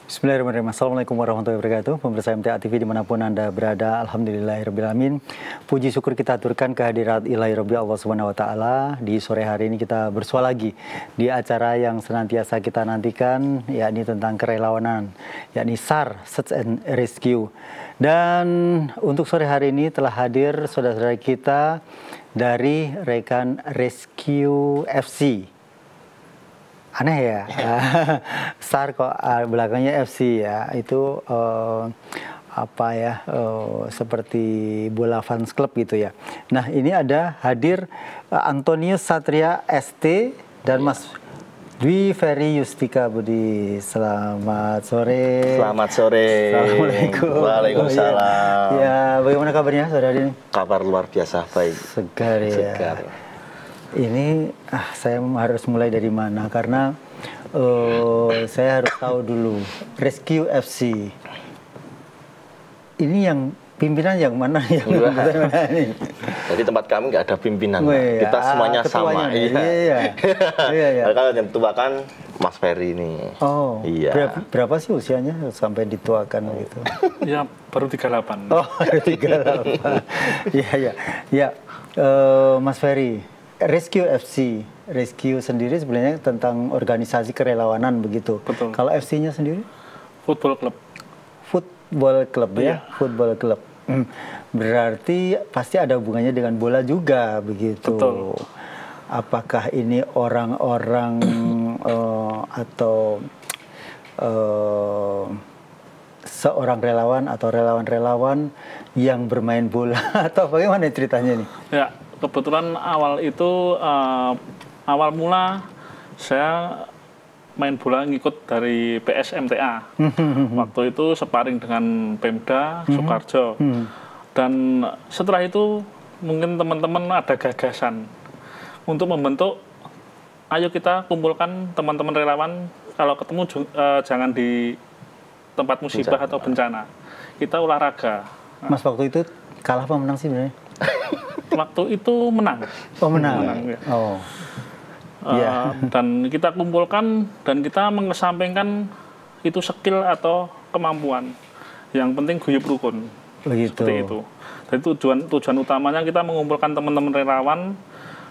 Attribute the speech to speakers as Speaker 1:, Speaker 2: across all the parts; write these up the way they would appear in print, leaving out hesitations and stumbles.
Speaker 1: Bismillahirrahmanirrahim. Assalamualaikum warahmatullahi wabarakatuh. Pemirsa MTA TV dimanapun Anda berada, alhamdulillahirrahmanirrahim. Puji syukur kita aturkan kehadirat ilahi Rabbi Allah Subhanahu wa Ta'ala. Di sore hari ini kita bersua lagi di acara yang senantiasa kita nantikan, yakni tentang kerelawanan, yakni SAR, Search and Rescue. Dan untuk sore hari ini telah hadir saudara-saudara kita dari rekan Rescue FC. Aneh ya, SAR kok belakangnya FC ya, itu seperti bola fans club gitu ya. Nah ini ada hadir Antonius Satria ST dan Mas Dwi Ferry Yustika Budi. Selamat sore.
Speaker 2: Selamat sore.
Speaker 1: Assalamualaikum.
Speaker 2: Waalaikumsalam.
Speaker 1: Ya, bagaimana kabarnya saudara ini?
Speaker 2: Kabar luar biasa, baik.
Speaker 1: Segar ya.
Speaker 2: Segar.
Speaker 1: Ini saya harus mulai dari mana? Karena saya harus tahu dulu Rescue FC ini yang pimpinan yang mana yang mana nih?
Speaker 2: Jadi tempat kami nggak ada pimpinan, kita semuanya sama.
Speaker 1: Iya.
Speaker 2: Kalau yang tua kan Mas Ferry ini.
Speaker 1: Oh, iya. Berapa sih usianya sampai dituakan gitu?
Speaker 3: Ya baru 38.
Speaker 1: Oh, 38. Iya. Mas Ferry. Rescue FC, Rescue sendiri sebenarnya tentang organisasi kerelawanan begitu.
Speaker 3: Betul.
Speaker 1: Kalau FC-nya sendiri?
Speaker 3: Football club.
Speaker 1: Football club
Speaker 3: ya,
Speaker 1: football club. Berarti pasti ada hubungannya dengan bola juga begitu.
Speaker 3: Betul.
Speaker 1: Apakah ini orang-orang atau seorang relawan atau relawan-relawan yang bermain bola atau bagaimana ceritanya nih?
Speaker 3: Ya. Kebetulan awal awal mula saya main bola ngikut dari PSMTA. Waktu itu sparring dengan Pemda Sukoharjo. Dan setelah itu mungkin teman-teman ada gagasan untuk membentuk, ayo kita kumpulkan teman-teman relawan, kalau ketemu jangan di tempat musibah atau bencana. Kita olahraga.
Speaker 1: Mas waktu itu kalah apa menang sih sebenarnya?
Speaker 3: Waktu itu menang.
Speaker 1: Oh, menang ya. Oh.
Speaker 3: Dan kita kumpulkan dan kita mengesampingkan itu skill atau kemampuan. Yang penting guyub rukun.
Speaker 1: Begitu.
Speaker 3: Seperti itu. Jadi tujuan utamanya kita mengumpulkan teman-teman relawan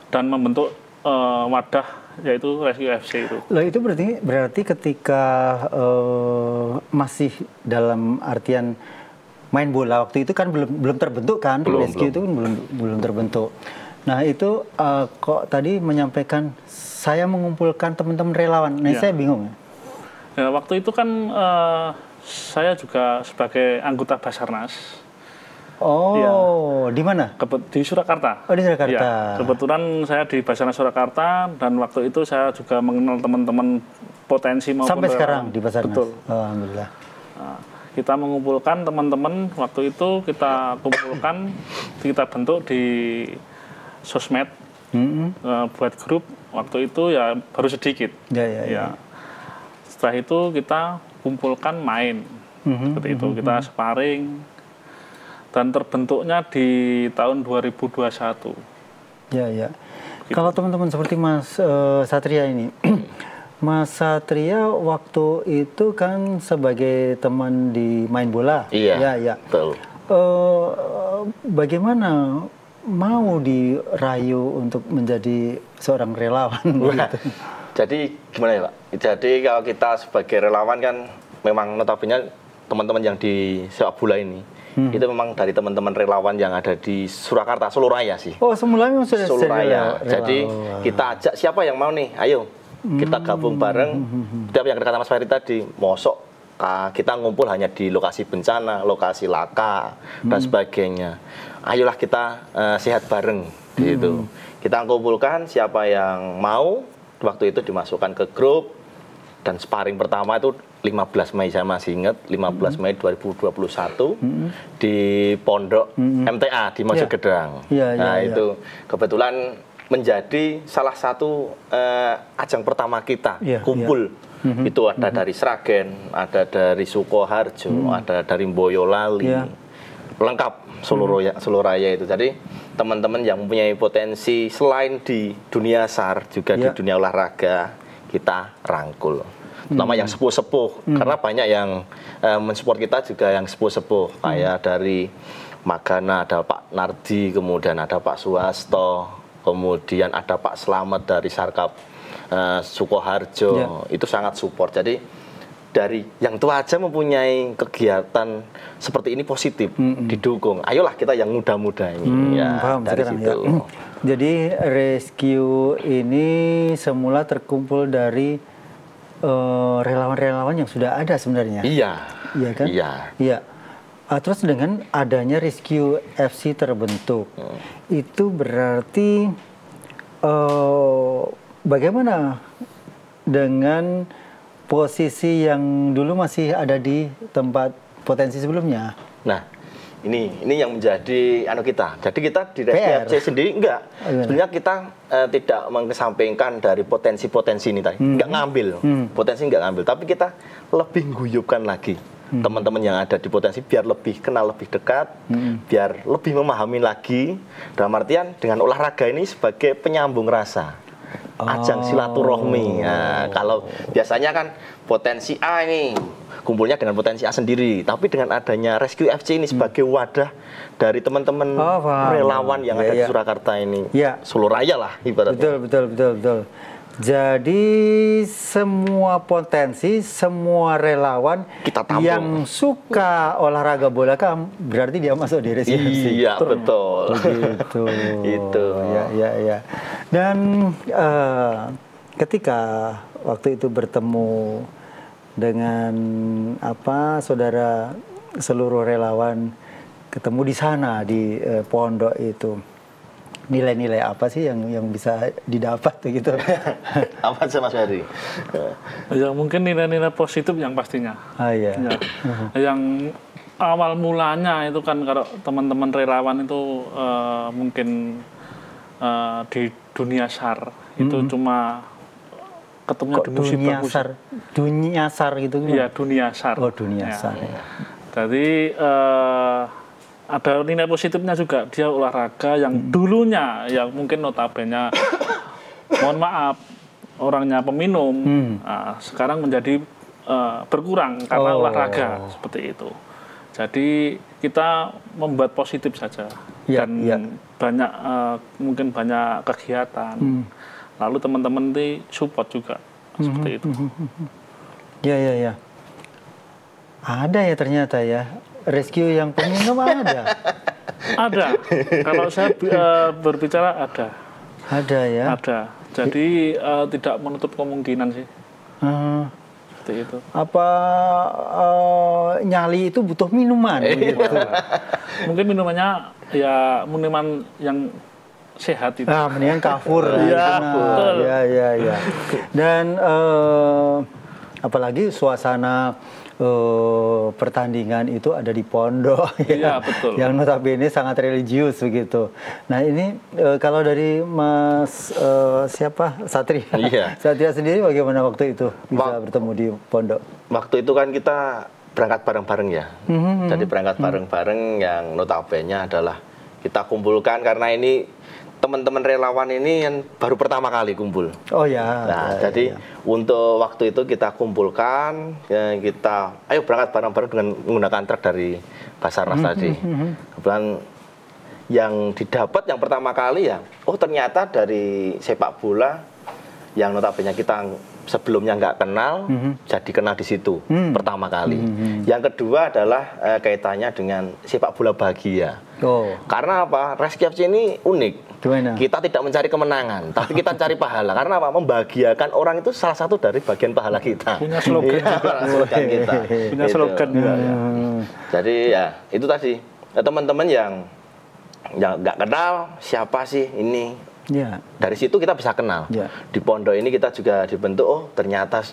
Speaker 3: dan membentuk wadah yaitu Rescue FC itu.
Speaker 1: Loh, itu berarti ketika masih dalam artian main bola waktu itu kan belum terbentuk kan, Rescue itu belum terbentuk. Nah itu kok tadi menyampaikan saya mengumpulkan teman-teman relawan. Nah saya bingung.
Speaker 3: Ya, waktu itu kan saya juga sebagai anggota Basarnas.
Speaker 1: Oh, ya. Di mana?
Speaker 3: Di Surakarta.
Speaker 1: Oh, di Surakarta.
Speaker 3: Ya, kebetulan saya di Basarnas Surakarta dan waktu itu saya juga mengenal teman-teman potensi maupun
Speaker 1: sampai sekarang di Basarnas.
Speaker 3: Betul.
Speaker 1: Oh, alhamdulillah.
Speaker 3: Kita mengumpulkan teman-teman, waktu itu kita kumpulkan, kita bentuk di sosmed, buat grup, waktu itu ya baru sedikit. Ya. Setelah itu kita kumpulkan main, seperti itu, kita sparring, dan terbentuknya di tahun 2021.
Speaker 1: Ya. Gitu. Kalau teman-teman seperti Mas Satria ini, Mas Satria waktu itu kan sebagai teman di main bola.
Speaker 2: Iya. Betul.
Speaker 1: Bagaimana mau dirayu untuk menjadi seorang relawan? Gitu?
Speaker 2: Jadi gimana ya Pak? Jadi kalau kita sebagai relawan kan memang notabene teman-teman yang di sepak bola ini itu memang dari teman-teman relawan yang ada di Surakarta, Solo Raya sih.
Speaker 1: Oh, semulanya sudah
Speaker 2: Solo Raya. Jadi kita ajak siapa yang mau nih, ayo. Kita gabung bareng, yang kata Mas Ferry tadi, mosok kita ngumpul hanya di lokasi bencana, lokasi laka, dan sebagainya. Ayolah kita sehat bareng, gitu. Kita kumpulkan siapa yang mau, waktu itu dimasukkan ke grup, dan sparring pertama itu 15 Mei, saya masih ingat, 15 Mei 2021, di Pondok MTA, di Mojogedrang. Itu kebetulan menjadi salah satu ajang pertama kita kumpul. Itu ada dari Sragen, ada dari Sukoharjo, ada dari Boyolali, lengkap Solo Raya itu. Jadi teman-teman yang mempunyai potensi selain di dunia SAR juga di dunia olahraga kita rangkul. Terutama yang sepuh-sepuh, karena banyak yang mensupport kita juga yang sepuh-sepuh, kayak dari Magana ada Pak Nardi, kemudian ada Pak Suhasto, kemudian ada Pak Slamet dari Sarkap Sukoharjo, itu sangat support. Jadi dari yang tua aja mempunyai kegiatan seperti ini positif, didukung. Ayolah kita yang muda-muda ini,
Speaker 1: paham
Speaker 2: dari
Speaker 1: sekarang,
Speaker 2: situ.
Speaker 1: ya. Jadi rescue ini semula terkumpul dari relawan-relawan yang sudah ada sebenarnya.
Speaker 2: Iya.
Speaker 1: Iya kan? Iya. Terus dengan adanya Rescue FC terbentuk, itu berarti bagaimana dengan posisi yang dulu masih ada di tempat potensi sebelumnya?
Speaker 2: Nah, ini yang menjadi kita. Jadi kita di Rescue FC sendiri enggak. Sebenarnya kita tidak mengesampingkan dari potensi-potensi ini tadi. Enggak ngambil. Potensi enggak ngambil, tapi kita lebih guyupkan lagi teman-teman yang ada di potensi biar lebih kenal lebih dekat, biar lebih memahami lagi. Dalam artian dengan olahraga ini sebagai penyambung rasa. Ajang silaturahmi. Nah, kalau biasanya kan potensi A ini kumpulnya dengan potensi A sendiri, tapi dengan adanya Rescue FC ini sebagai wadah dari teman-teman relawan yang ada di Surakarta ini, Solo Raya lah ibaratnya.
Speaker 1: Betul. Jadi semua potensi, semua relawan yang suka olahraga bola kan berarti dia masuk di Rescue FC.
Speaker 2: Iya, betul.
Speaker 1: Begitu.
Speaker 2: Itu.
Speaker 1: Ya. Dan ketika waktu itu bertemu dengan saudara seluruh relawan ketemu di sana di pondok itu, nilai-nilai apa sih yang bisa didapat gitu?
Speaker 2: Apa sih Mas Ferry?
Speaker 3: Ya mungkin nilai-nilai positif yang pastinya.
Speaker 1: Iya.
Speaker 3: Yang awal mulanya itu kan kalau teman-teman relawan itu mungkin di dunia SAR itu cuma ketemunya di musibah. Dunia SAR gitu kan? Iya, dunia SAR.
Speaker 1: Oh, dunia SAR. Ya.
Speaker 3: Jadi ada nilai positifnya juga, dia olahraga yang dulunya yang mungkin notabene mohon maaf orangnya peminum, sekarang menjadi berkurang karena olahraga seperti itu. Jadi kita membuat positif saja dan banyak mungkin banyak kegiatan. Lalu teman-teman di support juga seperti itu.
Speaker 1: Ya. Ada ya ternyata ya. Rescue yang peminum ada?
Speaker 3: Ada. Kalau saya berbicara ada.
Speaker 1: Ada ya?
Speaker 3: Ada. Jadi tidak menutup kemungkinan sih. Seperti itu.
Speaker 1: Apa nyali itu butuh minuman? Gitu.
Speaker 3: Mungkin minumannya ya minuman yang sehat itu.
Speaker 1: Mendingan kafur. Ya. Dan apalagi suasana pertandingan itu ada di pondok
Speaker 3: betul.
Speaker 1: yang notabene sangat religius begitu. Nah ini kalau dari Mas Satria sendiri bagaimana waktu itu bisa bertemu di pondok?
Speaker 2: Waktu itu kan kita berangkat bareng-bareng ya. Jadi berangkat bareng-bareng yang notabene adalah kita kumpulkan karena ini teman-teman relawan ini yang baru pertama kali kumpul.
Speaker 1: Oh ya.
Speaker 2: Nah, jadi untuk waktu itu kita kumpulkan, kita ayo berangkat bareng-bareng dengan menggunakan truk dari Basarnas tadi. Kebetulan yang didapat yang pertama kali ya, ternyata dari sepak bola yang notabene kita sebelumnya nggak kenal, jadi kenal di situ pertama kali. Yang kedua adalah kaitannya dengan sepak bola bahagia. Karena apa? Rescue FC ini unik.
Speaker 1: Gimana?
Speaker 2: Kita tidak mencari kemenangan, tapi kita cari pahala. Karena apa? Membahagiakan orang itu salah satu dari bagian pahala kita.
Speaker 3: Punya slogan juga.
Speaker 2: Slogan kita.
Speaker 3: Punya slogan juga.
Speaker 2: Jadi ya itu tadi. Teman-teman yang nggak kenal siapa sih ini. Dari situ kita bisa kenal. Di pondok ini kita juga dibentuk, ternyata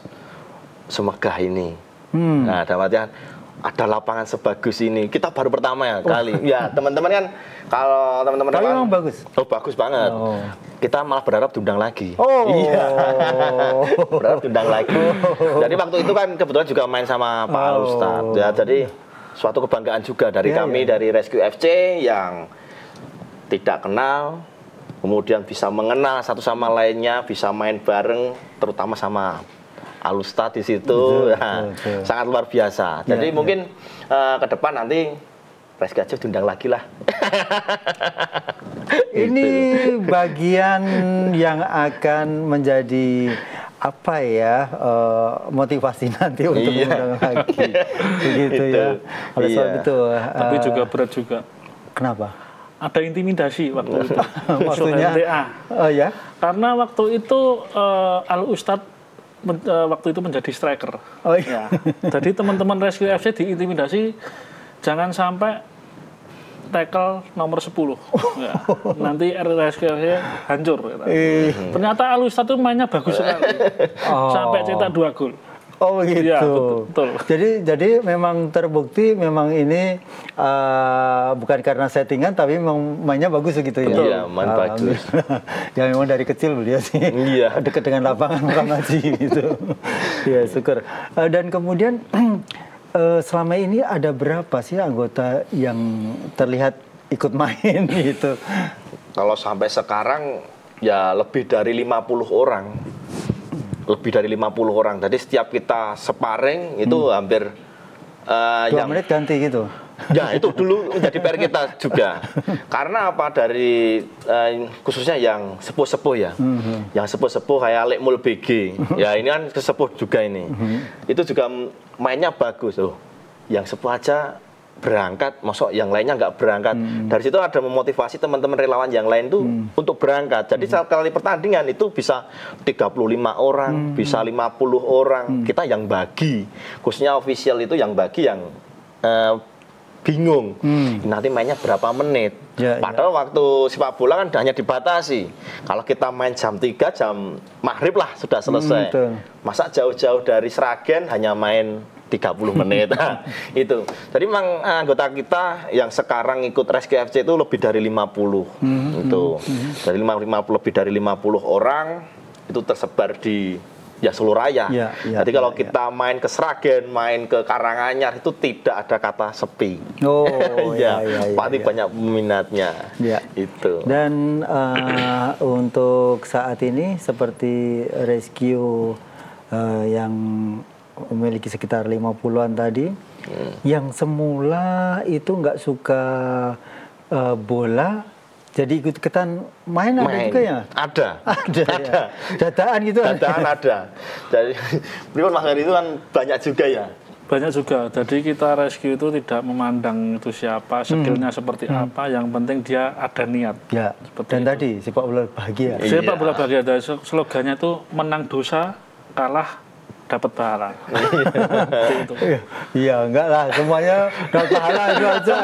Speaker 2: semegah ini. Nah, dalam artian ada lapangan sebagus ini. Kita baru pertama kali. Ya, teman-teman kan kalau teman-teman
Speaker 1: memang bagus.
Speaker 2: Bagus banget. Kita malah berharap diundang lagi. Berharap diundang lagi. Jadi waktu itu kan kebetulan juga main sama Pak Ustadz. Ya, jadi suatu kebanggaan juga dari kami dari Rescue FC yang tidak kenal, kemudian bisa mengenal satu sama lainnya, bisa main bareng terutama sama Alustad di situ, sangat luar biasa. Jadi mungkin ke depan nanti Reski FC diundang lagi lah.
Speaker 1: Ini bagian yang akan menjadi apa ya, motivasi nanti untuk mengundang lagi, begitu ya. Oleh sebab itu,
Speaker 3: tapi juga berat juga.
Speaker 1: Kenapa?
Speaker 3: Ada intimidasi waktu itu.
Speaker 1: Maksudnya? Oh ya?
Speaker 3: Karena waktu itu Al Ustad waktu itu menjadi striker.
Speaker 1: Oh iya.
Speaker 3: Ya. Jadi teman-teman Rescue FC diintimidasi jangan sampai tackle nomor 10. Ya. Nanti Rescue FC hancur. Ternyata Al Ustad itu mainnya bagus sekali. Sampai cetak 2 gol.
Speaker 1: Oh gitu.
Speaker 3: Ya, betul.
Speaker 1: Jadi memang terbukti memang ini bukan karena settingan tapi memang mainnya bagus gitu ya.
Speaker 2: Iya, main bagus.
Speaker 1: Ya memang dari kecil beliau sih. Iya. Dekat dengan lapangan bukan ngaji gitu. Ya syukur. Dan kemudian selama ini ada berapa sih anggota yang terlihat ikut main gitu?
Speaker 2: Kalau sampai sekarang ya lebih dari 50 orang. Lebih dari 50 orang. Jadi setiap kita sparring itu hampir
Speaker 1: 2 menit ganti gitu.
Speaker 2: Ya itu dulu menjadi PR kita juga. Karena apa, dari khususnya yang sepuh-sepuh ya. Yang sepuh-sepuh kayak Lekmul BG. Ya ini kan sesepuh juga ini. Itu juga mainnya bagus loh. Yang sepuh aja berangkat, masuk yang lainnya nggak berangkat. Dari situ ada memotivasi teman-teman relawan yang lain tuh untuk berangkat. Jadi sekali pertandingan itu bisa 35 orang, bisa 50 orang. Kita yang bagi, khususnya official itu yang bagi yang bingung. Nanti mainnya berapa menit. Padahal waktu sepak bola kan hanya dibatasi. Kalau kita main jam 3, jam maghrib lah sudah selesai. Masa jauh-jauh dari Sragen hanya main 30 menit. Itu. Jadi memang anggota kita yang sekarang ikut Rescue FC itu lebih dari 50. Itu. Dari 50 lebih dari 50 orang itu tersebar di seluruh raya. Jadi kalau kita main ke Sragen, main ke Karanganyar itu tidak ada kata sepi. Pasti banyak peminatnya. Itu.
Speaker 1: Dan untuk saat ini seperti Rescue yang memiliki sekitar 50-an tadi, yang semula itu nggak suka bola, jadi ikut-ikutan main ada juga ya?
Speaker 2: Ada.
Speaker 1: Ya. Dataan gitu?
Speaker 2: Dataan ada. Jadi, Mas Heri itu kan banyak juga ya?
Speaker 3: Banyak juga. Jadi kita Rescue itu tidak memandang itu siapa, skillnya seperti apa, yang penting dia ada niat.
Speaker 1: Ya. Dan itu. Tadi sepak bola bahagia.
Speaker 3: Sepak bola bahagia. Slogannya itu menang dosa, kalah dapat pahala.
Speaker 1: Iya, enggak lah, semuanya dapat pahala itu aja.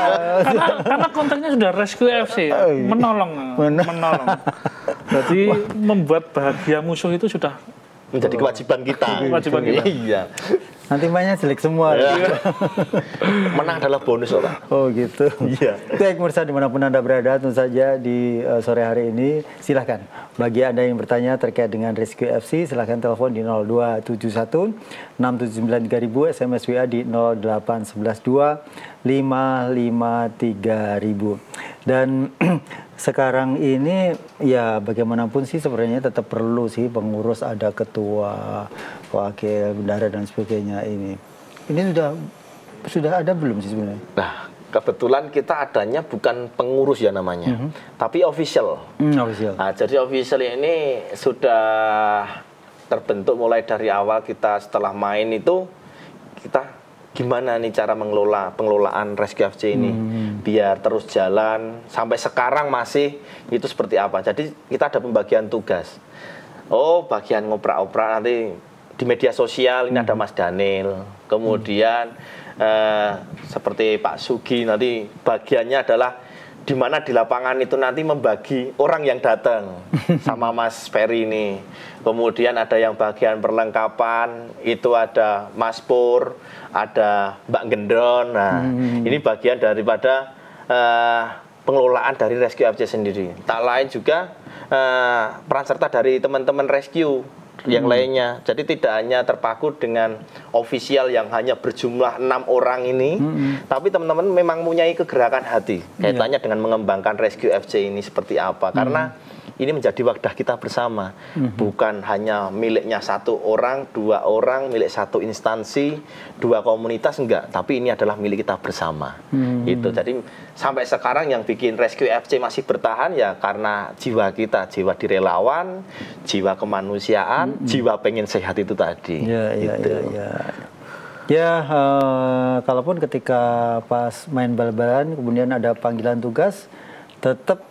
Speaker 3: Karena kontennya sudah Rescue FC, menolong. Jadi membuat bahagia musuh itu sudah
Speaker 2: menjadi kewajiban kita. Iya.
Speaker 1: Nanti mainnya jelek semua.
Speaker 2: Menang adalah bonus, Pak.
Speaker 1: Oh gitu. Iya. Baik, pemirsa dimanapun Anda berada, tentu saja di sore hari ini silahkan. Bagi Anda yang bertanya terkait dengan Rescue FC, silahkan telepon di 0271 679 3000, SMS WA di 08112 553 3000. Dan sekarang ini ya bagaimanapun sih sebenarnya tetap perlu sih pengurus, ada ketua, wakil, bendahara dan sebagainya ini. Ini sudah ada belum sih sebenarnya?
Speaker 2: Nah, kebetulan kita adanya bukan pengurus ya namanya, tapi official.
Speaker 1: Official.
Speaker 2: Nah, jadi official ini sudah terbentuk mulai dari awal kita setelah main itu kita gimana nih cara pengelolaan Rescue FC ini biar terus jalan sampai sekarang masih itu seperti apa. Jadi kita ada pembagian tugas. Oh, bagian ngoprak-oprak nanti di media sosial ini ada Mas Daniel. Kemudian seperti Pak Sugi nanti bagiannya adalah di mana di lapangan itu nanti membagi orang yang datang sama Mas Ferry ini. Kemudian ada yang bagian perlengkapan, itu ada Mas Pur, ada Mbak Gendron. Nah, ini bagian daripada pengelolaan dari Rescue FC sendiri. Tak lain juga peran serta dari teman-teman Rescue yang lainnya. Jadi tidak hanya terpaku dengan official yang hanya berjumlah 6 orang ini, tapi teman-teman memang mempunyai kegerakan hati kaitannya dengan mengembangkan Rescue FC ini seperti apa. Karena ini menjadi wadah kita bersama. Bukan hanya miliknya satu orang, dua orang, milik satu instansi, dua komunitas, enggak. Tapi ini adalah milik kita bersama. Gitu. Jadi sampai sekarang yang bikin Rescue FC masih bertahan ya karena jiwa kita, jiwa direlawan, jiwa kemanusiaan, jiwa pengen sehat itu tadi.
Speaker 1: Ya, kalaupun ketika pas main bal-balan kemudian ada panggilan tugas, tetap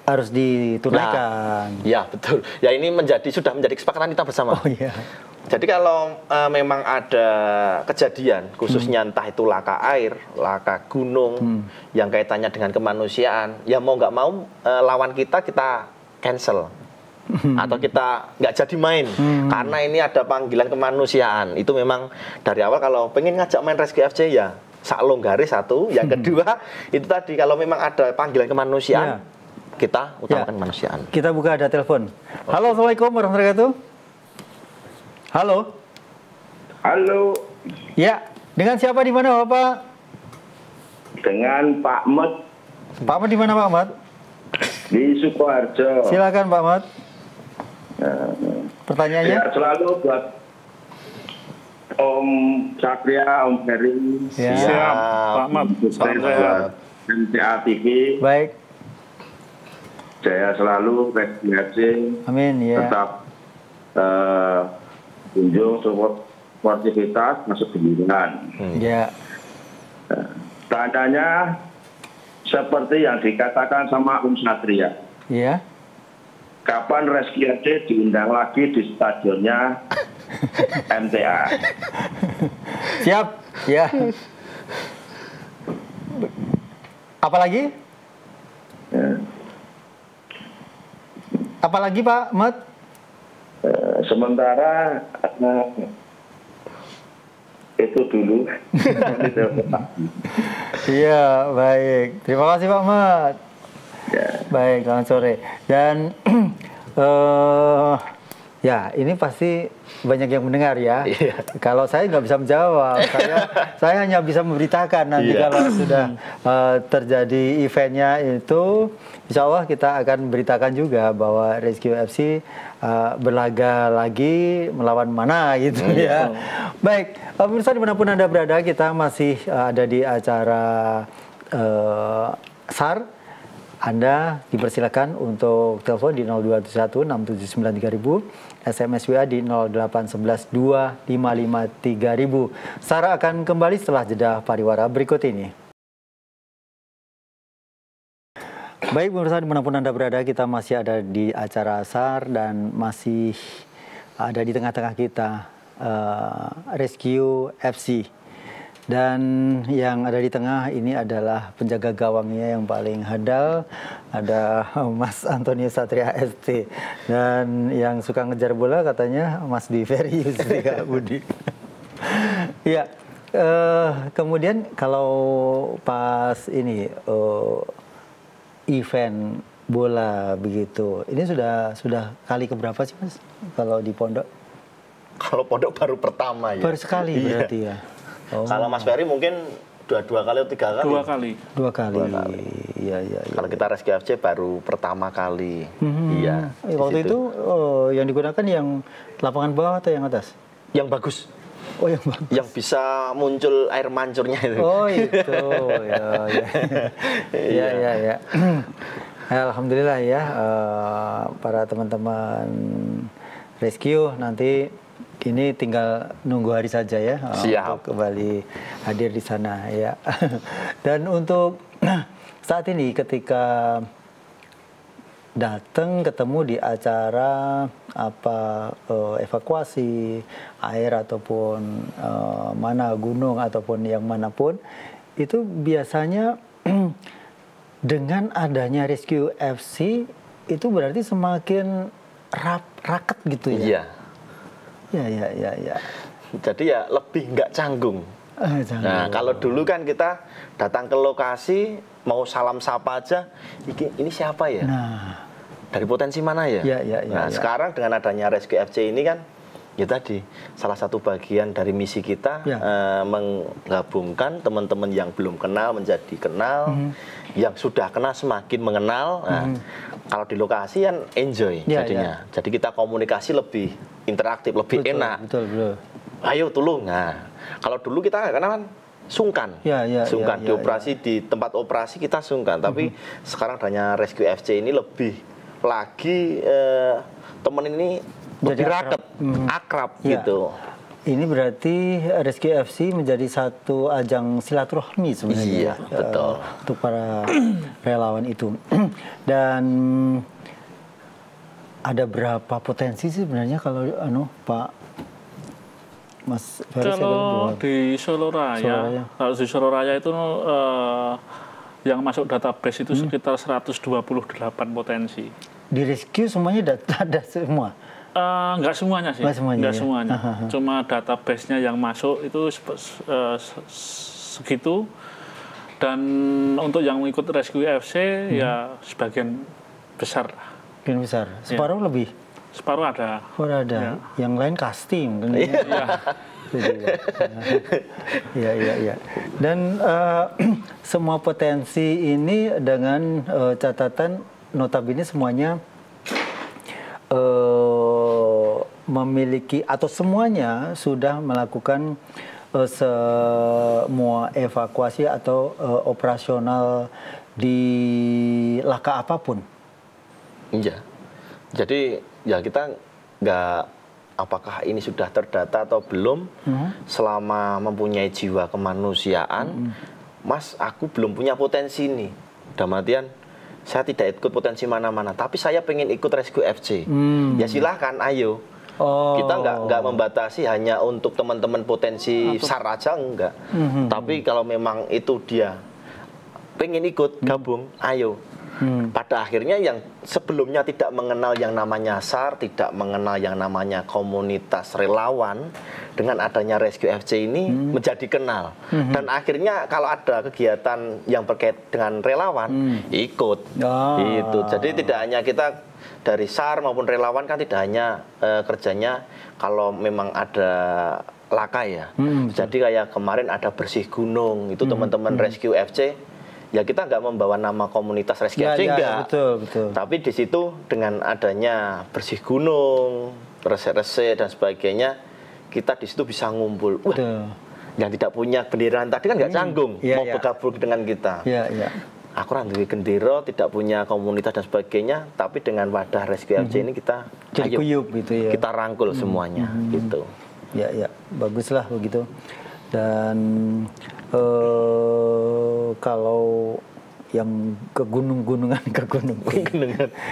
Speaker 1: harus ditunaikan.
Speaker 2: Nah, ya betul. Ya ini sudah menjadi kesepakatan kita bersama.
Speaker 1: Oh iya.
Speaker 2: Jadi kalau memang ada kejadian, khususnya entah itu laka air, laka gunung, yang kaitannya dengan kemanusiaan, ya mau nggak mau lawan kita cancel. Atau kita nggak jadi main karena ini ada panggilan kemanusiaan. Itu memang dari awal kalau pengen ngajak main Rescue FC ya sak longgare satu. Yang kedua itu tadi kalau memang ada panggilan kemanusiaan kita utamakan kemanusiaan.
Speaker 1: Kita buka ada telepon. Halo, assalamualaikum warahmatullahi wabarakatuh. Halo.
Speaker 4: Halo.
Speaker 1: Ya, dengan siapa di mana Bapak?
Speaker 4: Dengan Pak Ahmad.
Speaker 1: Pak Ahmad di mana Pak Ahmad?
Speaker 4: Di Sukoharjo.
Speaker 1: Silakan Pak Ahmad. Pertanyaannya?
Speaker 4: Ya, selalu buat Om Satria, Om Heri.
Speaker 1: Ya.
Speaker 3: Siap, Pak Ahmad. Salam sehat.
Speaker 4: MTA TV.
Speaker 1: Baik.
Speaker 4: Saya selalu Rescue
Speaker 1: Amin ya.
Speaker 4: tetap kunjung sportivitas masuk pemilihan.
Speaker 1: Ya.
Speaker 4: Tandanya seperti yang dikatakan sama Om Satria.
Speaker 1: Ya.
Speaker 4: Kapan Rescue FC diundang lagi di stadionnya MTA?
Speaker 1: Siap. Ya. Apalagi? Apalagi Pak Ahmad?
Speaker 4: Sementara itu dulu.
Speaker 1: Iya, baik. Terima kasih Pak Ahmad.
Speaker 4: Ya.
Speaker 1: Baik, selamat sore. Dan ya ini pasti banyak yang mendengar ya. Kalau saya nggak bisa menjawab, saya hanya bisa memberitakan nanti kalau sudah terjadi eventnya itu, insya Allah kita akan beritakan juga bahwa Rescue FC berlaga lagi melawan mana gitu ya. Baik, pemirsa dimanapun Anda berada, kita masih ada di acara SAR. Anda dipersilakan untuk telepon di 0271 679 3000, SMS WA di 0811 255 3000. Sarah akan kembali setelah jeda pariwara berikut ini. Baik pemirsa dimanapun Anda berada, kita masih ada di acara SAR dan masih ada di tengah-tengah kita Rescue FC. Dan yang ada di tengah ini adalah penjaga gawangnya yang paling handal, ada Mas Antonio Satria ST. Dan yang suka ngejar bola katanya Mas Dwi Ferry Yusrika Budi. Ya, kemudian kalau pas ini event bola begitu, ini sudah kali keberapa sih Mas kalau di pondok?
Speaker 2: Kalau pondok baru pertama ya.
Speaker 1: Baru sekali berarti ya.
Speaker 2: Oh. Kalau Mas Ferry mungkin dua kali atau 3 kali?
Speaker 3: Dua kali.
Speaker 1: Iya.
Speaker 2: Kalau kita Rescue FC baru pertama kali. Iya.
Speaker 1: Waktu itu yang digunakan yang lapangan bawah atau yang atas?
Speaker 2: Yang bagus.
Speaker 1: Oh, yang bagus.
Speaker 2: Yang bisa muncul air mancurnya itu.
Speaker 1: Oh, itu. Ya. Alhamdulillah ya, para teman-teman rescue nanti ini tinggal nunggu hari saja ya.
Speaker 2: Siap.
Speaker 1: Untuk kembali hadir di sana ya. Dan untuk saat ini ketika datang ketemu di acara evakuasi air ataupun mana gunung ataupun yang manapun, itu biasanya dengan adanya Rescue FC itu berarti semakin raket gitu ya. Iya.
Speaker 2: Jadi ya lebih nggak canggung. Nah, kalau dulu kan kita datang ke lokasi mau salam sapa aja, ini siapa ya?
Speaker 1: Nah,
Speaker 2: dari potensi mana ya?
Speaker 1: Iya.
Speaker 2: Nah, sekarang dengan adanya Rescue FC ini kan Ya tadi, salah satu bagian dari misi kita menggabungkan teman-teman yang belum kenal menjadi kenal, yang sudah kenal semakin mengenal. Nah, kalau di lokasi kan enjoy jadinya. Jadi kita komunikasi lebih interaktif, lebih enak.
Speaker 1: Betul.
Speaker 2: Ayo tulung. Nah, kalau dulu kita karena kan sungkan, di operasi di tempat operasi kita sungkan. Tapi sekarang adanya Rescue FC ini lebih lagi teman ini lebih raket, akrab gitu.
Speaker 1: Ini berarti Rescue FC menjadi satu ajang silaturahmi sebenarnya.
Speaker 2: Iya, betul.
Speaker 1: Untuk para relawan itu. Dan ada berapa potensi sih sebenarnya kalau Pak Mas Ferry?
Speaker 3: Kalau di Solo Raya, kalau di Solo Raya itu yang masuk database itu sekitar 128 potensi.
Speaker 1: Di Rescue semuanya ada semua?
Speaker 3: Nggak semuanya sih, nggak semuanya. Cuma database-nya yang masuk itu segitu. Dan untuk yang mengikut Rescue FC ya sebagian besar.
Speaker 1: Sebagian besar, separuh lebih?
Speaker 3: Separuh ada.
Speaker 1: Separuh ada, ya. Yang lain casting. Iya. Dan semua potensi ini dengan catatan notabene semuanya memiliki atau semuanya sudah melakukan semua evakuasi atau operasional di laka apapun.
Speaker 2: Iya. Jadi ya kita nggak apakah ini sudah terdata atau belum, selama mempunyai jiwa kemanusiaan, Mas aku belum punya potensi ini. Dalam artian saya tidak ikut potensi mana-mana, tapi saya pengen ikut Rescue FC. Ya silahkan, ayo. Kita nggak membatasi hanya untuk teman-teman potensi SAR aja, enggak. Tapi kalau memang itu dia pengen ikut gabung, ayo. Pada akhirnya yang sebelumnya tidak mengenal yang namanya SAR, tidak mengenal yang namanya komunitas relawan, dengan adanya Rescue FC ini menjadi kenal. Dan akhirnya kalau ada kegiatan yang berkait dengan relawan, ikut. Gitu. Jadi tidak hanya kita dari SAR maupun relawan kan tidak hanya kerjanya kalau memang ada laka ya. Jadi kayak kemarin ada bersih gunung, itu teman-teman Rescue FC. Ya kita nggak membawa nama komunitas Rescue FC, enggak.
Speaker 1: Betul.
Speaker 2: Tapi di situ dengan adanya bersih gunung, resek-resek dan sebagainya, kita di situ bisa ngumpul. Wah, yang tidak punya benderaan tadi kan nggak canggung mau bergabung dengan kita. Aku randuwi gendera, tidak punya komunitas dan sebagainya, tapi dengan wadah Rescue FC ini kita
Speaker 1: jadi kuyup gitu ya.
Speaker 2: Kita rangkul semuanya gitu.
Speaker 1: Ya, baguslah begitu. Dan kalau yang ke gunung-gunungan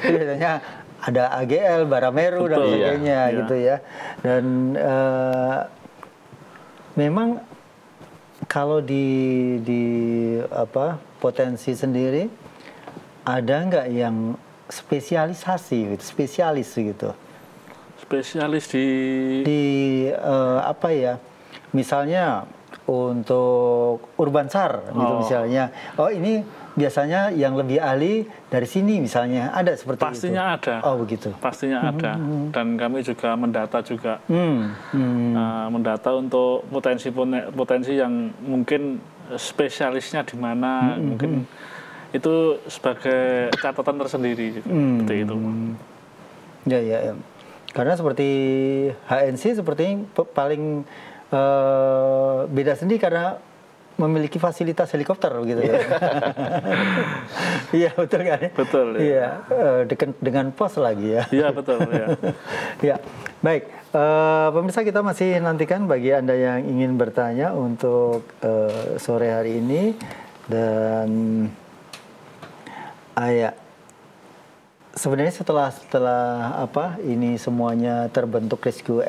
Speaker 1: biasanya ada AGL, Barameru dan sebagainya gitu ya. Dan memang kalau di potensi sendiri ada nggak yang spesialisasi gitu, spesialis gitu?
Speaker 3: Spesialis di
Speaker 1: apa ya? Misalnya untuk urban SAR gitu misalnya. Oh ini biasanya yang lebih ahli dari sini misalnya, ada seperti
Speaker 3: pastinya
Speaker 1: itu?
Speaker 3: Ada.
Speaker 1: Oh begitu.
Speaker 3: Pastinya ada. Dan kami juga mendata juga. Mendata untuk potensi yang mungkin spesialisnya di mana, mungkin itu sebagai catatan tersendiri seperti itu.
Speaker 1: Ya. Karena seperti HNC sepertinya paling beda sendiri karena memiliki fasilitas helikopter gitu ya. Iya betul kan?
Speaker 3: Betul.
Speaker 1: Iya, dengan pos lagi ya.
Speaker 3: Iya betul. Ya.
Speaker 1: Ya, baik. Pemirsa kita masih nantikan bagi Anda yang ingin bertanya untuk sore hari ini dan sebenarnya setelah ini semuanya terbentuk Rescue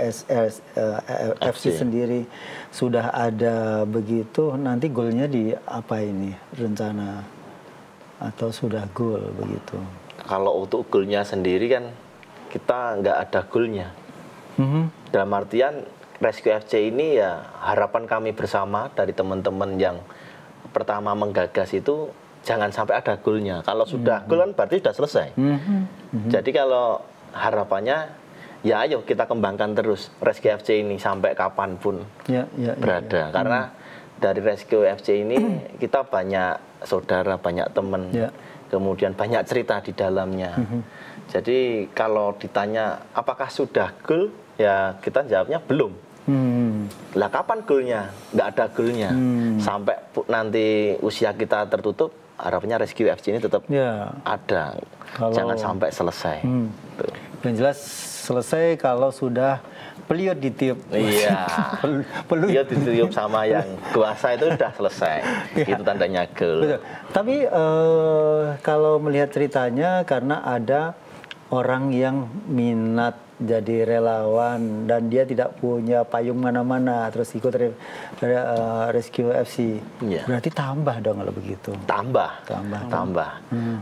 Speaker 1: FC sendiri sudah ada begitu, nanti goalnya di apa ini rencana atau sudah goal begitu?
Speaker 2: Kalau untuk goalnya sendiri kan kita nggak ada goalnya. Dalam artian Rescue FC ini ya harapan kami bersama dari teman-teman yang pertama menggagas itu jangan sampai ada goalnya. Kalau sudah goal kan berarti sudah selesai. Jadi kalau harapannya ya ayo kita kembangkan terus Rescue FC ini sampai kapanpun berada. Karena dari Rescue FC ini kita banyak saudara, banyak teman, kemudian banyak cerita di dalamnya. Jadi kalau ditanya apakah sudah goal, ya kita jawabnya belum. Lah kapan goalnya? Nggak ada goalnya. Sampai nanti usia kita tertutup, harapannya Rescue FC ini tetap ada. Jangan sampai selesai.
Speaker 1: Yang jelas selesai kalau sudah peliot ditiup.
Speaker 2: Iya. Peliot ditiup sama yang kuasa itu sudah selesai. Itu tandanya goal.
Speaker 1: Betul. Tapi kalau melihat ceritanya, karena ada orang yang minat jadi relawan dan dia tidak punya payung mana-mana, terus ikut Rescue FC. Berarti tambah dong kalau begitu.
Speaker 2: Tambah.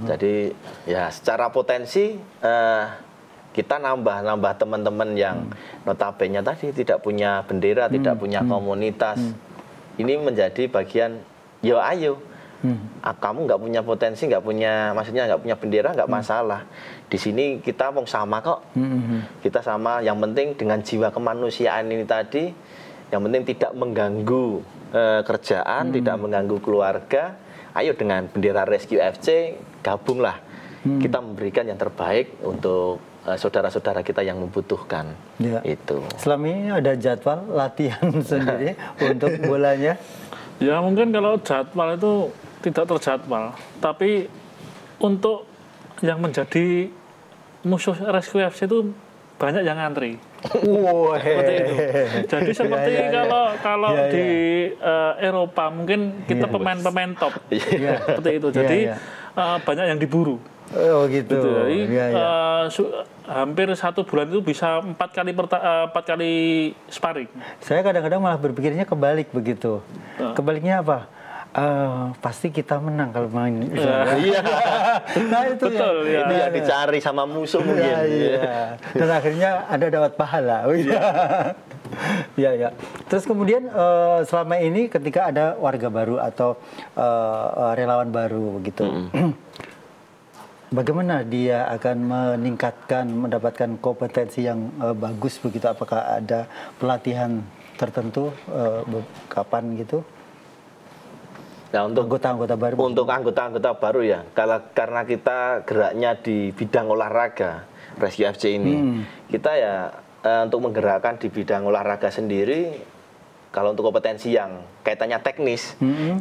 Speaker 2: Jadi ya secara potensi kita nambah teman-teman yang notabene tadi tidak punya bendera, tidak punya komunitas. Ini menjadi bagian, yo ayo. Kamu nggak punya potensi, maksudnya nggak punya bendera, nggak masalah. Di sini kita mau sama kok. Kita sama. Yang penting dengan jiwa kemanusiaan ini tadi, yang penting tidak mengganggu kerjaan, tidak mengganggu keluarga. Ayo dengan bendera Rescue FC gabunglah. Kita memberikan yang terbaik untuk saudara-saudara kita yang membutuhkan. Itu.
Speaker 1: Selama ini ada jadwal latihan sendiri untuk bolanya?
Speaker 3: Ya mungkin kalau jadwal itu tidak terjadwal, tapi untuk yang menjadi musuh Rescue FC itu banyak yang ngantri. Seperti itu. Jadi seperti kalau di Eropa mungkin kita pemain-pemain top seperti itu. Jadi banyak yang diburu.
Speaker 1: Oh gitu.
Speaker 3: Jadi hampir 1 bulan itu bisa 4 kali sparring.
Speaker 1: Saya kadang-kadang malah berpikirnya kebalik begitu. Kebaliknya apa? Pasti kita menang kalau main. Nah itu
Speaker 3: betul,
Speaker 2: itu yang dicari sama musuh mungkin.
Speaker 1: Dan akhirnya Anda dapat pahala. Terus kemudian selama ini ketika ada warga baru atau relawan baru begitu, bagaimana dia akan mendapatkan kompetensi yang bagus begitu? Apakah ada pelatihan tertentu kapan gitu?
Speaker 2: Nah, untuk
Speaker 1: anggota-anggota baru.
Speaker 2: Untuk anggota-anggota baru ya, karena kita geraknya di bidang olahraga Rescue FC ini, kita ya untuk menggerakkan di bidang olahraga sendiri. Kalau untuk kompetensi yang kaitannya teknis,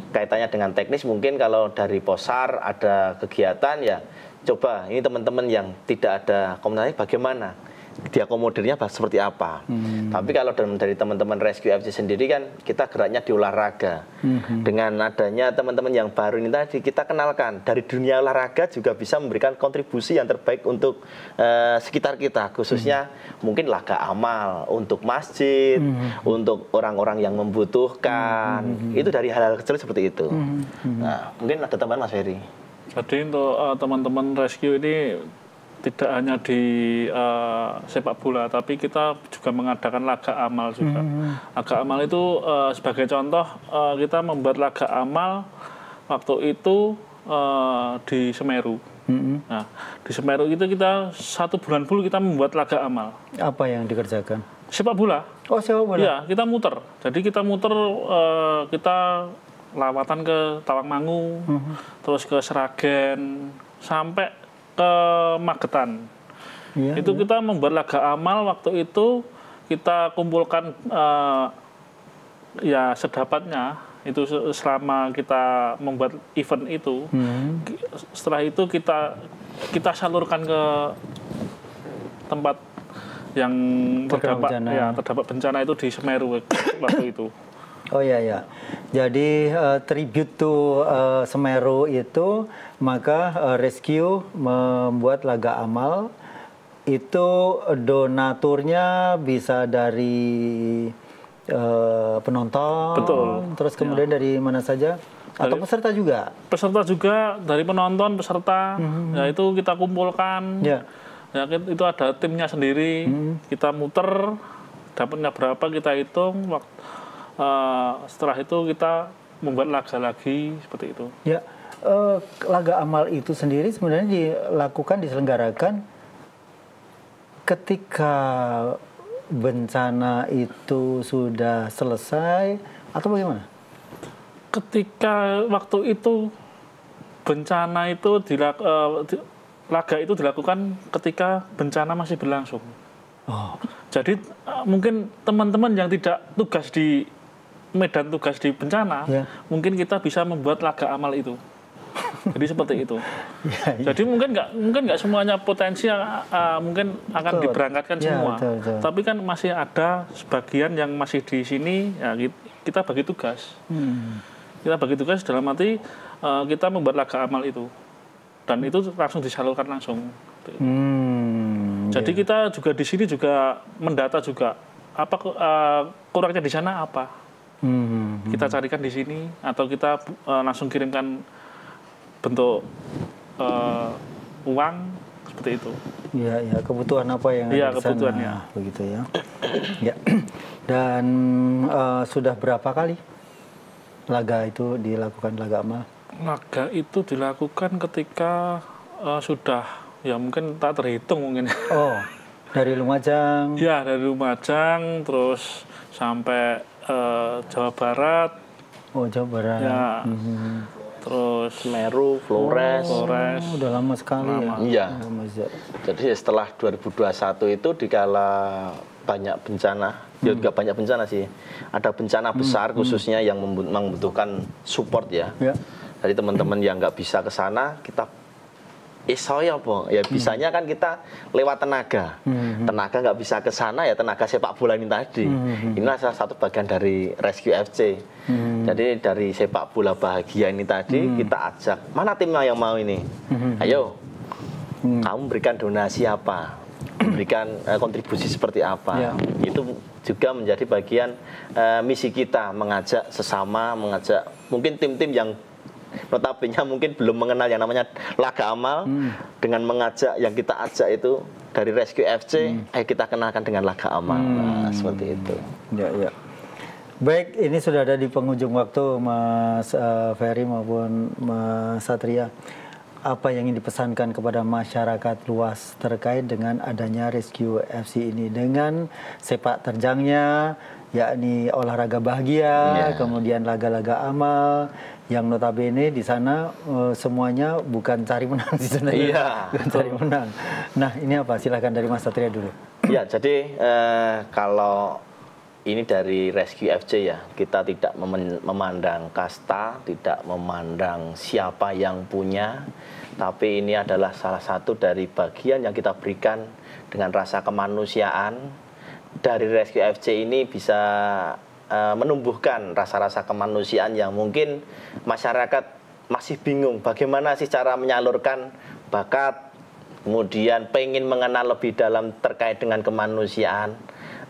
Speaker 2: kaitannya dengan teknis mungkin kalau dari Posar ada kegiatan ya, coba ini teman-teman yang tidak ada komunikasi bagaimana diakomodirnya seperti apa. Tapi kalau dari teman-teman Rescue FC sendiri kan kita geraknya di olahraga. Dengan adanya teman-teman yang baru ini tadi kita kenalkan dari dunia olahraga juga bisa memberikan kontribusi yang terbaik untuk sekitar kita, khususnya mungkin laga amal untuk masjid, untuk orang-orang yang membutuhkan. Itu dari hal-hal kecil seperti itu. Nah, mungkin ada tambahan Mas Ferry.
Speaker 3: Jadi untuk teman-teman Rescue ini tidak hanya di sepak bola, tapi kita juga mengadakan laga amal juga. Laga amal itu sebagai contoh, kita membuat laga amal waktu itu di Semeru. Nah, di Semeru itu kita 1 bulan full kita membuat laga amal.
Speaker 1: Apa yang dikerjakan?
Speaker 3: Sepak bola.
Speaker 1: Oh, sepak bola.
Speaker 3: Iya, kita muter. Jadi kita muter, kita lawatan ke Tawangmangu, terus ke Seragen, sampai ke Magetan. Itu kita membuat laga amal waktu itu, kita kumpulkan ya sedapatnya itu selama kita membuat event itu. Setelah itu kita salurkan ke tempat yang terdapat bencana itu di Semeru waktu itu.
Speaker 1: Oh iya. Jadi tribute to Semeru itu, maka Rescue membuat laga amal. Itu donaturnya bisa dari penonton.
Speaker 3: Betul.
Speaker 1: Terus kemudian dari mana saja? Atau peserta juga?
Speaker 3: Peserta juga, dari penonton, peserta. Ya itu kita kumpulkan. Ya itu ada timnya sendiri. Kita muter, dapatnya berapa kita hitung. Setelah itu kita membuat laga lagi seperti itu.
Speaker 1: Ya, laga amal itu sendiri sebenarnya diselenggarakan ketika bencana itu sudah selesai atau bagaimana?
Speaker 3: Ketika waktu itu bencana itu laga itu dilakukan ketika bencana masih berlangsung.
Speaker 1: Oh.
Speaker 3: Jadi mungkin teman-teman yang tidak tugas di medan tugas di bencana, mungkin kita bisa membuat laga amal itu. Jadi seperti itu. Jadi mungkin nggak semuanya potensi mungkin akan diberangkatkan semua.
Speaker 1: Betul.
Speaker 3: Tapi kan masih ada sebagian yang masih di sini, ya kita bagi tugas. Kita bagi tugas dalam arti kita membuat laga amal itu. Dan itu langsung disalurkan langsung. Jadi kita juga di sini juga mendata juga apa kurangnya di sana apa. Kita carikan di sini atau kita langsung kirimkan bentuk uang seperti itu.
Speaker 1: Iya, kebutuhan apa yang ada di sana, begitu ya. Ya. Dan sudah berapa kali laga itu dilakukan, laga amal?
Speaker 3: Laga itu dilakukan ketika sudah ya mungkin tak terhitung mungkin.
Speaker 1: Oh, dari Lumajang.
Speaker 3: Ya, dari Lumajang terus sampai Jawa Barat.
Speaker 1: Oh, Jawa Barat.
Speaker 3: Ya. Terus
Speaker 2: Semeru, Flores.
Speaker 1: Udah lama sekali
Speaker 2: ya. Iya. Jadi setelah 2021 itu dikala banyak bencana, ya juga banyak bencana sih. Ada bencana besar khususnya yang membutuhkan support ya. Jadi teman-teman yang nggak bisa ke sana, kita soya apa? Ya bisanya kan kita lewat tenaga. Tenaga nggak bisa ke sana ya tenaga sepak bola ini tadi. Inilah salah satu bagian dari Rescue FC. Jadi dari sepak bola bahagia ini tadi kita ajak, mana timnya yang mau ini? Ayo, kamu berikan donasi apa? Berikan kontribusi seperti apa? Itu juga menjadi bagian misi kita, mengajak sesama, mengajak mungkin tim-tim yang notabene mungkin belum mengenal yang namanya laga amal, dengan mengajak yang kita ajak itu dari Rescue FC, ayo kita kenalkan dengan laga amal. Nah, seperti itu.
Speaker 1: Ya. Baik, ini sudah ada di penghujung waktu Mas Ferry maupun Mas Satria. Apa yang ingin dipesankan kepada masyarakat luas terkait dengan adanya Rescue FC ini, dengan sepak terjangnya, yakni olahraga bahagia, kemudian laga-laga amal, yang notabene di sana semuanya bukan cari menang di sana. Bukan cari menang. Nah, ini apa? Silahkan dari Mas Satria dulu.
Speaker 2: Ya, jadi kalau ini dari Rescue FC ya, kita tidak memandang kasta, tidak memandang siapa yang punya, tapi ini adalah salah satu dari bagian yang kita berikan dengan rasa kemanusiaan. Dari Rescue FC ini bisa menumbuhkan rasa-rasa kemanusiaan yang mungkin masyarakat masih bingung bagaimana sih cara menyalurkan bakat, kemudian pengen mengenal lebih dalam terkait dengan kemanusiaan.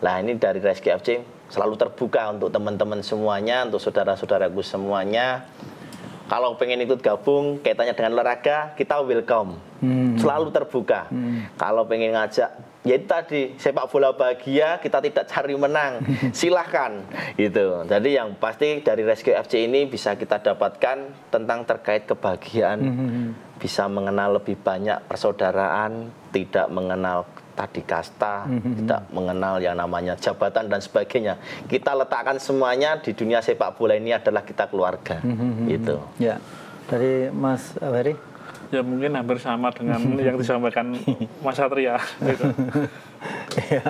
Speaker 2: Nah, ini dari Rescue FC selalu terbuka untuk teman-teman semuanya, untuk saudara-saudaraku semuanya. Kalau pengen ikut gabung kaitannya dengan olahraga, kita welcome. Selalu terbuka. Kalau pengen ngajak, ya itu tadi, sepak bola bahagia, kita tidak cari menang. Silahkan. Gitu. Jadi yang pasti dari Rescue FC ini bisa kita dapatkan tentang terkait kebahagiaan. Bisa mengenal lebih banyak persaudaraan, tidak mengenal tadi kasta, tidak mengenal yang namanya jabatan dan sebagainya. Kita letakkan semuanya di dunia sepak bola ini adalah kita keluarga. Gitu.
Speaker 1: Ya. Dari Mas Ferry?
Speaker 3: Ya mungkin hampir sama dengan yang disampaikan Mas Satria. Gitu.
Speaker 1: Ya.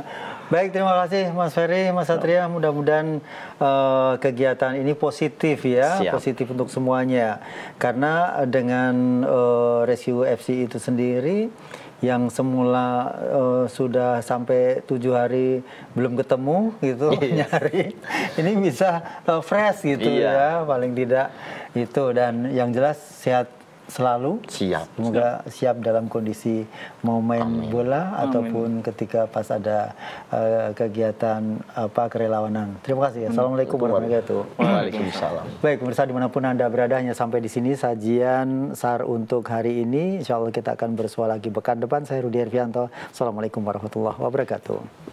Speaker 1: Baik, terima kasih Mas Ferry, Mas Satria. Mudah-mudahan kegiatan ini positif ya, positif untuk semuanya. Karena dengan Rescue FC itu sendiri, yang semula sudah sampai 7 hari belum ketemu gitu, nyari, ini bisa fresh gitu ya, paling tidak itu. Dan yang jelas sehat selalu. Semoga siap dalam kondisi mau main bola ataupun ketika pas ada kegiatan kerelawanan. Terima kasih. Assalamualaikum warahmatullahi wabarakatuh.
Speaker 2: Waalaikumsalam.
Speaker 1: Baik, pemirsa dimanapun Anda berada, hanya sampai di sini sajian SAR untuk hari ini. Insya Allah kita akan bersua lagi pekan depan. Saya Rudi Hervianto. Assalamualaikum warahmatullahi wabarakatuh.